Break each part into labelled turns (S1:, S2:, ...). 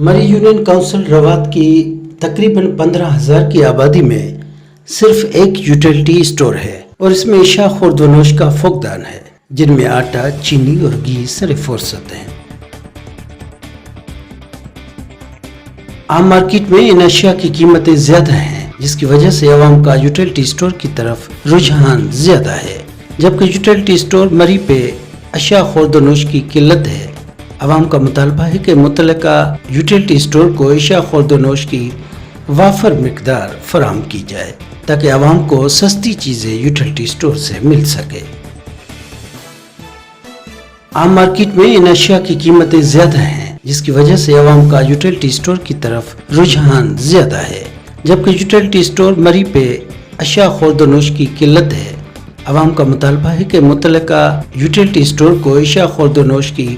S1: مری union council رواد کی تقریباً 15,000 کی آبادی میں صرف ایک یوٹیلٹی اسٹور ہے اور اس میں اشیاء خورد و نوش کا فقدان ہے، جن میں آٹا، چینی اور گھی سر فہرست ہیں۔ عام مارکیٹ میں ان اشیاء کی قیمتیں زیادہ ہیں، جس کی وجہ سے عوام کا یوٹیلٹی اسٹور کی طرف رجحان زیادہ ہے، جبکہ یوٹیلٹی اسٹور مری پہ اشیاء خورد و نوش کی قلت ہے۔ عوام کا مطالبہ ہے کہ متعلقہ یوٹیلٹی اسٹور کو اشیاء خورد و نوش کی وافر مقدار فراہم کی جائے تاکہ عوام کو سستی چیزیں یوٹیلٹی اسٹور سے مل سکے۔ عام مارکیٹ میں ان اشیاء کی قیمتیں زیادہ ہیں، جس کی وجہ سے عوام کا یوٹیلٹی اسٹور کی طرف رجحان زیادہ ہے، جبکہ یوٹیلٹی اسٹور مری پہ اشیاء خورد و نوش کی قلت ہے۔ عوام کا مطالبہ ہے کہ متعلقہ یوٹیلٹی اسٹور کو اشیاء خورد و نوش کی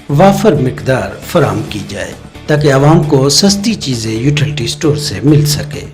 S1: وافر مقدار فراہم کی جائے تاکہ عوام کو سستی چیزیں یوٹیلٹی اسٹور سے مل سکے۔